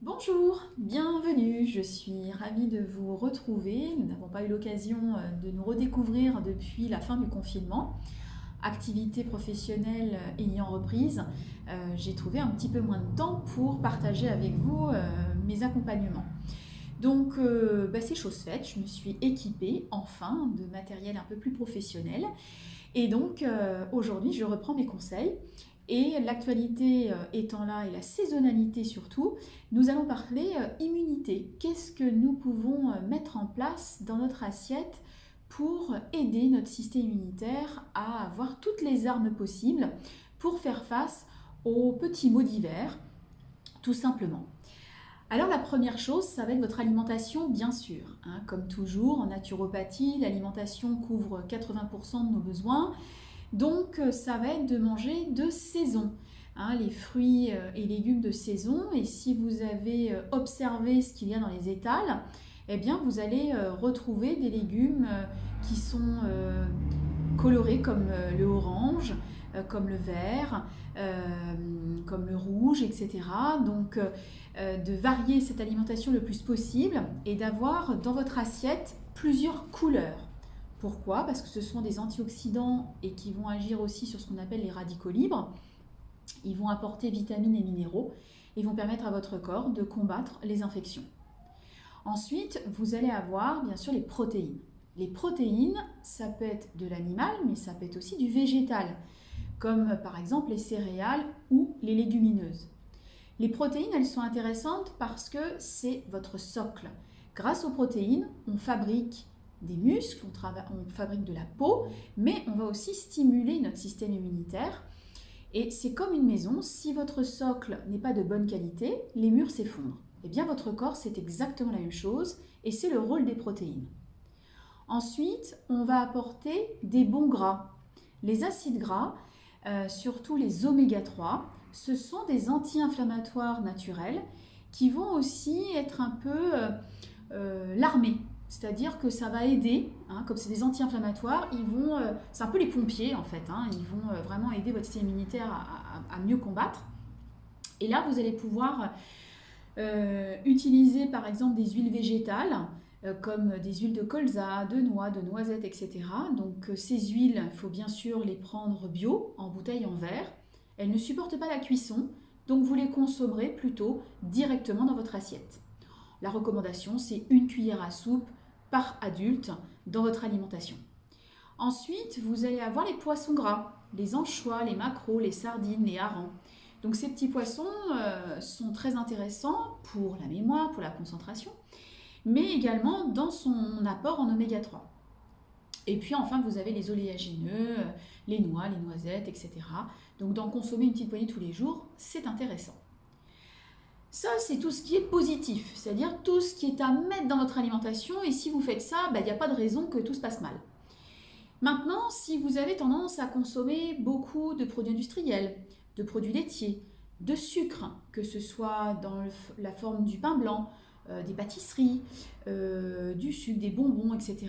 Bonjour, bienvenue, je suis ravie de vous retrouver. Nous n'avons pas eu l'occasion de nous redécouvrir depuis la fin du confinement. Activité professionnelle ayant reprise, j'ai trouvé un petit peu moins de temps pour partager avec vous mes accompagnements. Donc c'est chose faite, je me suis équipée enfin de matériel un peu plus professionnel. Et donc aujourd'hui je reprends mes conseils. Et l'actualité étant là et la saisonnalité surtout, nous allons parler immunité. Qu'est-ce que nous pouvons mettre en place dans notre assiette pour aider notre système immunitaire à avoir toutes les armes possibles pour faire face aux petits maux d'hiver, tout simplement. Alors la première chose, ça va être votre alimentation, bien sûr. Comme toujours, en naturopathie, l'alimentation couvre 80% de nos besoins. Donc ça va être de manger de saison, les fruits et légumes de saison. Et si vous avez observé ce qu'il y a dans les étals, eh bien vous allez retrouver des légumes qui sont colorés comme le orange, comme le vert, comme le rouge, etc. Donc de varier cette alimentation le plus possible et d'avoir dans votre assiette plusieurs couleurs. Pourquoi? Parce que ce sont des antioxydants et qui vont agir aussi sur ce qu'on appelle les radicaux libres. Ils vont apporter vitamines et minéraux et vont permettre à votre corps de combattre les infections. Ensuite, vous allez avoir bien sûr les protéines. Les protéines, ça peut être de l'animal, mais ça peut être aussi du végétal, comme par exemple les céréales ou les légumineuses. Les protéines, elles sont intéressantes parce que c'est votre socle. Grâce aux protéines, on fabrique des muscles, on fabrique de la peau, mais on va aussi stimuler notre système immunitaire. Et c'est comme une maison, si votre socle n'est pas de bonne qualité, les murs s'effondrent. Eh bien votre corps, c'est exactement la même chose, et c'est le rôle des protéines. Ensuite, on va apporter des bons gras. Les acides gras, surtout les oméga 3, ce sont des anti-inflammatoires naturels qui vont aussi être un peu l'armée. C'est-à-dire que ça va aider, comme c'est des anti-inflammatoires, c'est un peu les pompiers en fait, ils vont vraiment aider votre système immunitaire à mieux combattre. Et là, vous allez pouvoir utiliser par exemple des huiles végétales, comme des huiles de colza, de noix, de noisettes, etc. Donc ces huiles, il faut bien sûr les prendre bio, en bouteille en verre. Elles ne supportent pas la cuisson, donc vous les consommerez plutôt directement dans votre assiette. La recommandation, c'est une cuillère à soupe par adulte dans votre alimentation. Ensuite, vous allez avoir les poissons gras, les anchois, les maquereaux, les sardines, les harengs. Donc ces petits poissons sont très intéressants pour la mémoire, pour la concentration, mais également dans son apport en oméga 3. Et puis enfin, vous avez les oléagineux, les noix, les noisettes, etc. Donc d'en consommer une petite poignée tous les jours, c'est intéressant. Ça, c'est tout ce qui est positif, c'est-à-dire tout ce qui est à mettre dans votre alimentation, et si vous faites ça, il n'y a pas de raison que tout se passe mal. Maintenant, si vous avez tendance à consommer beaucoup de produits industriels, de produits laitiers, de sucre, que ce soit dans la forme du pain blanc, des pâtisseries, du sucre, des bonbons, etc.,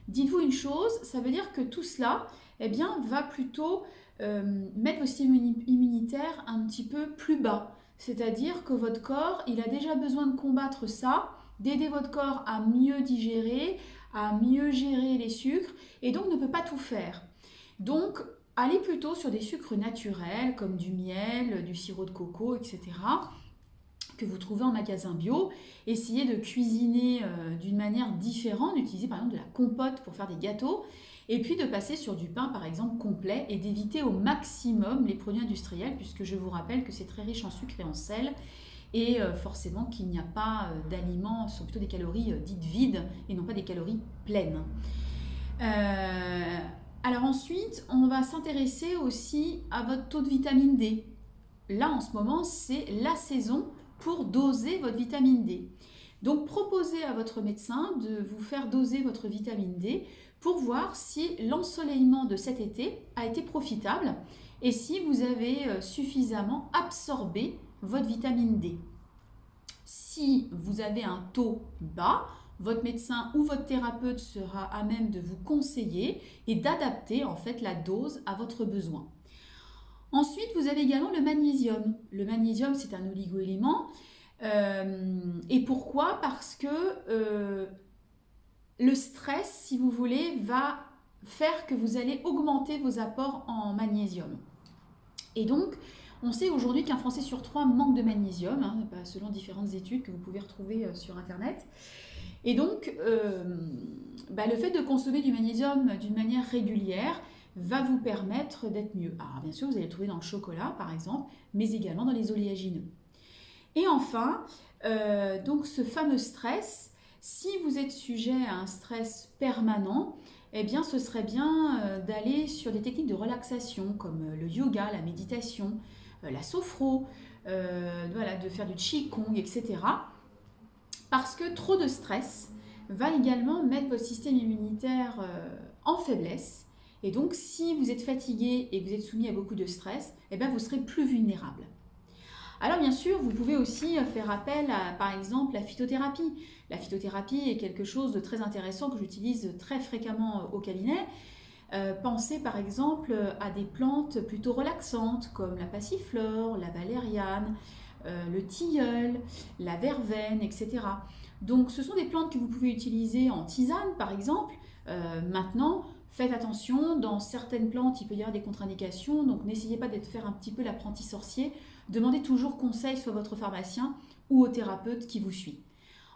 dites-vous une chose, ça veut dire que tout cela va plutôt mettre votre système immunitaire un petit peu plus bas. C'est-à-dire que votre corps, il a déjà besoin de combattre ça, d'aider votre corps à mieux digérer, à mieux gérer les sucres, et donc ne peut pas tout faire. Donc, allez plutôt sur des sucres naturels, comme du miel, du sirop de coco, etc., que vous trouvez en magasin bio. Essayez de cuisiner d'une manière différente, d'utiliser par exemple de la compote pour faire des gâteaux, et puis de passer sur du pain par exemple complet et d'éviter au maximum les produits industriels, puisque je vous rappelle que c'est très riche en sucre et en sel, et forcément qu'il n'y a pas d'aliments, ce sont plutôt des calories dites vides et non pas des calories pleines. Alors ensuite, on va s'intéresser aussi à votre taux de vitamine D. Là en ce moment, c'est la saison pour doser votre vitamine D. Donc proposez à votre médecin de vous faire doser votre vitamine D pour voir si l'ensoleillement de cet été a été profitable et si vous avez suffisamment absorbé votre vitamine D. Si vous avez un taux bas, votre médecin ou votre thérapeute sera à même de vous conseiller et d'adapter en fait la dose à votre besoin. Ensuite, vous avez également le magnésium. Le magnésium, c'est un oligoélément Et pourquoi? Parce que le stress, si vous voulez, va faire que vous allez augmenter vos apports en magnésium. Et donc, on sait aujourd'hui qu'un Français sur 3 manque de magnésium, hein, selon différentes études que vous pouvez retrouver sur Internet. Et donc, le fait de consommer du magnésium d'une manière régulière va vous permettre d'être mieux. Alors bien sûr, vous allez le trouver dans le chocolat, par exemple, mais également dans les oléagineux. Et enfin, donc ce fameux stress, si vous êtes sujet à un stress permanent, eh bien ce serait bien d'aller sur des techniques de relaxation comme le yoga, la méditation, la sophro, de faire du qigong, etc. Parce que trop de stress va également mettre votre système immunitaire en faiblesse. Et donc si vous êtes fatigué et que vous êtes soumis à beaucoup de stress, eh bien, vous serez plus vulnérable. Alors bien sûr, vous pouvez aussi faire appel à, par exemple, la phytothérapie. La phytothérapie est quelque chose de très intéressant que j'utilise très fréquemment au cabinet. Pensez par exemple à des plantes plutôt relaxantes comme la passiflore, la valériane, le tilleul, la verveine, etc. Donc ce sont des plantes que vous pouvez utiliser en tisane par exemple. Maintenant, faites attention, dans certaines plantes, il peut y avoir des contre-indications, donc n'essayez pas de faire un petit peu l'apprenti sorcier. Demandez toujours conseil soit à votre pharmacien ou au thérapeute qui vous suit.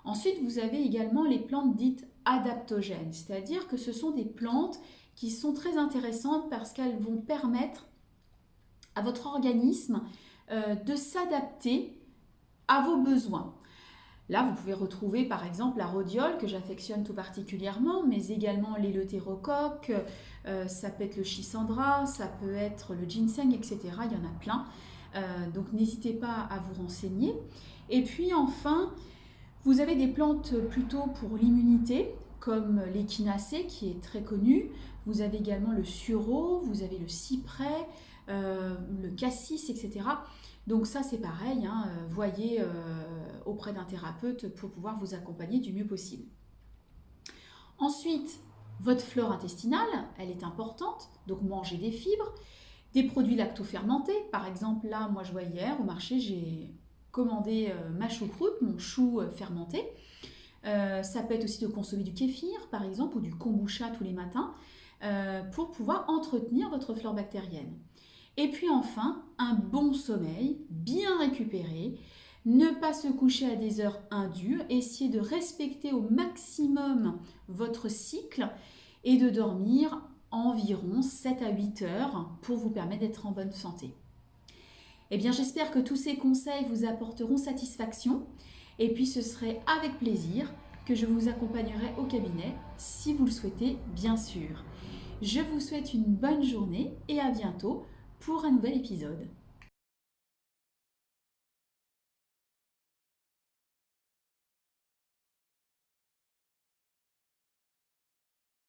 Ensuite, vous avez également les plantes dites adaptogènes, c'est-à-dire que ce sont des plantes qui sont très intéressantes parce qu'elles vont permettre à votre organisme de s'adapter à vos besoins. Là, vous pouvez retrouver par exemple la rhodiole que j'affectionne tout particulièrement, mais également l'éleutérocoque, ça peut être le schisandra, ça peut être le ginseng, etc. Il y en a plein. Donc n'hésitez pas à vous renseigner. Et puis enfin, vous avez des plantes plutôt pour l'immunité, comme l'échinacée qui est très connue. Vous avez également le sureau, vous avez le cyprès, le cassis, etc. Donc ça c'est pareil, hein, voyez auprès d'un thérapeute pour pouvoir vous accompagner du mieux possible. Ensuite, votre flore intestinale, elle est importante, donc mangez des fibres, des produits lactofermentés. Par exemple, là, moi je vois hier au marché, j'ai commandé ma choucroute, mon chou fermenté. Ça peut être aussi de consommer du kéfir, par exemple, ou du kombucha tous les matins, pour pouvoir entretenir votre flore bactérienne. Et puis enfin, un bon sommeil, bien récupéré, ne pas se coucher à des heures indues, essayer de respecter au maximum votre cycle et de dormir environ 7 à 8 heures pour vous permettre d'être en bonne santé. Eh bien, j'espère que tous ces conseils vous apporteront satisfaction et puis ce serait avec plaisir que je vous accompagnerai au cabinet si vous le souhaitez, bien sûr. Je vous souhaite une bonne journée et à bientôt pour un nouvel épisode.